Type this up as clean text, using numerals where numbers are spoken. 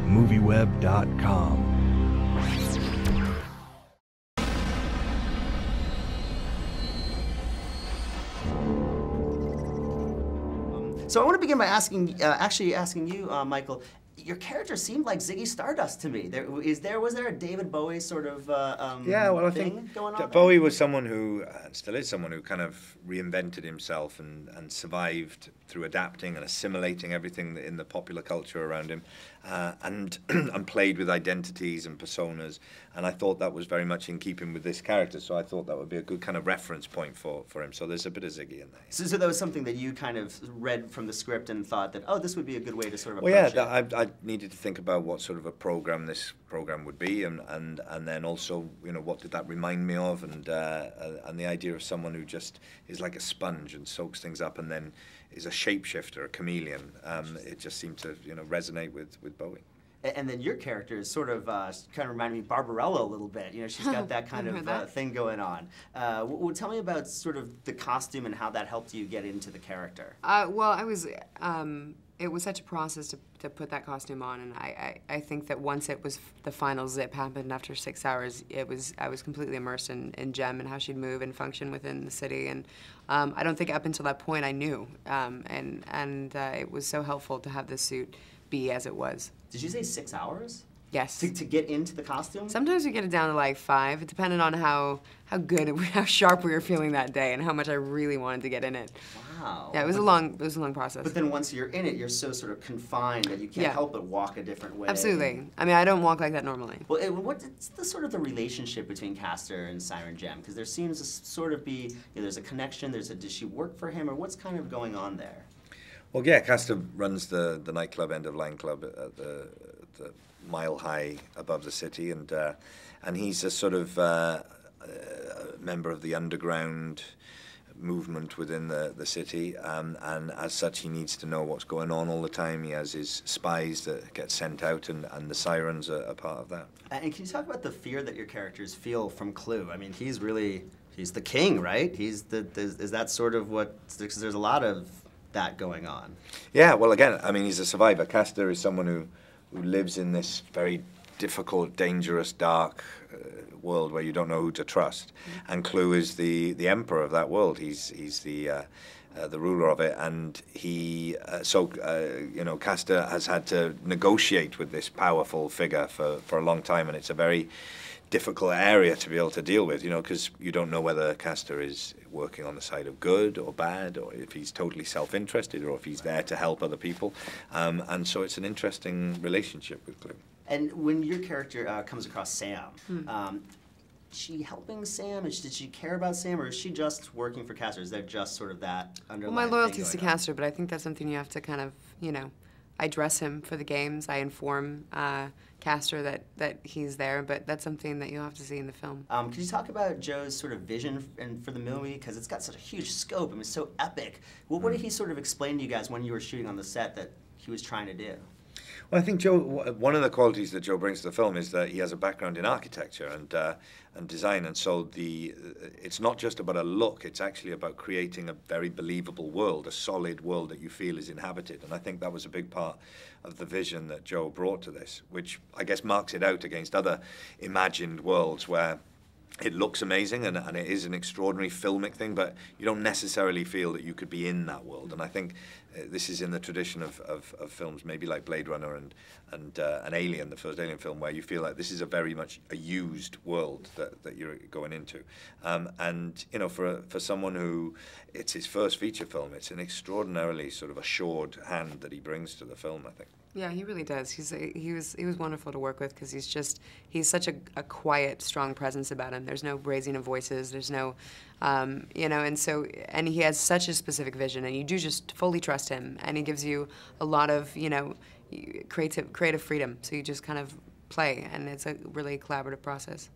MovieWeb.com. So I want to begin by asking, actually asking you, Michael. Your character seemed like Ziggy Stardust to me. Was there a David Bowie sort of yeah, well, I thing think going on? Bowie was someone who still is someone who kind of reinvented himself and survived through adapting and assimilating everything in the popular culture around him, and played with identities and personas. And I thought that was very much in keeping with this character. So I thought that would be a good kind of reference point for him. So there's a bit of Ziggy in there. So that was something that you kind of read from the script and thought that, oh, this would be a good way to sort of approach it. I needed to think about what sort of a program this program would be, and then also, you know, what did that remind me of, and the idea of someone who just is like a sponge and soaks things up, and then is a shapeshifter, a chameleon. It just seemed to, you know, resonate with Bowie. And then your character is sort of kind of reminded me of Barbarella a little bit. You know, she's got that kind of thing going on. Tell me about sort of the costume and how that helped you get into the character. Well, I was. It was such a process to put that costume on, and I think that once it was the final zip happened after 6 hours, I was completely immersed in Gem and how she'd move and function within the city, and I don't think up until that point I knew, and it was so helpful to have this suit be as it was. Did you say 6 hours? Yes. To get into the costume? Sometimes we get it down to like 5. It depended on how good, how sharp we were feeling that day, and how much I really wanted to get in it. Wow. Yeah, it was a long process. But then once you're in it, you're so sort of confined that you can't help but walk a different way. Absolutely. I mean, I don't walk like that normally. Well, what's the sort of the relationship between Castor and Siren Gem? Because there seems to sort of be, you know, there's a connection. Does she work for him, or what's kind of going on there? Well, yeah, Castor runs the nightclub, End of Line Club, at the mile high above the city, and he's a sort of member of the underground movement within the city, and as such he needs to know what's going on all the time. He has his spies that get sent out, and the sirens are part of that. And can you talk about the fear that your characters feel from Clue? I mean, he's the king, right? Is that sort of what, because there's a lot of that going on. Yeah, well, again, I mean, he's a survivor. Castor is someone who lives in this very difficult, dangerous, dark world where you don't know who to trust. And Clue is the emperor of that world. He's the ruler of it, and he you know, Castor has had to negotiate with this powerful figure for a long time, and it's a very difficult area to be able to deal with, you know, because you don't know whether Castor is working on the side of good or bad, or if he's totally self-interested, or if he's there to help other people. And so it's an interesting relationship with Clue. And when your character comes across Sam, is she helping Sam? Did she care about Sam, or is she just working for Castor? Is there just sort of that underlying Well, my loyalty is thing to going on? Castor, but I think that's something you have to kind of, you know, I dress him for the games. I inform Castor that he's there, but that's something that you'll have to see in the film. Could you talk about Joe's sort of vision for the movie? Because it's got such a huge scope. I mean, it's so epic. What did he sort of explain to you guys when you were shooting on the set that he was trying to do? Well, I think Joe, one of the qualities that Joe brings to the film is that he has a background in architecture and design, and so it's not just about a look, it's actually about creating a very believable world, a solid world that you feel is inhabited. And I think that was a big part of the vision that Joe brought to this, which I guess marks it out against other imagined worlds where it looks amazing and it is an extraordinary filmic thing, but you don't necessarily feel that you could be in that world. And I think this is in the tradition of films, maybe like Blade Runner and an Alien, the first Alien film, where you feel like this is a very much a used world that you're going into. And you know, for someone who it's his first feature film, it's an extraordinarily sort of assured hand that he brings to the film, I think. Yeah, he really does. He was wonderful to work with because he's such a quiet, strong presence about him. There's no raising of voices. There's no, you know, and he has such a specific vision, and you do just fully trust him, and he gives you a lot of, you know, creative freedom. So you just kind of play, and it's a really collaborative process.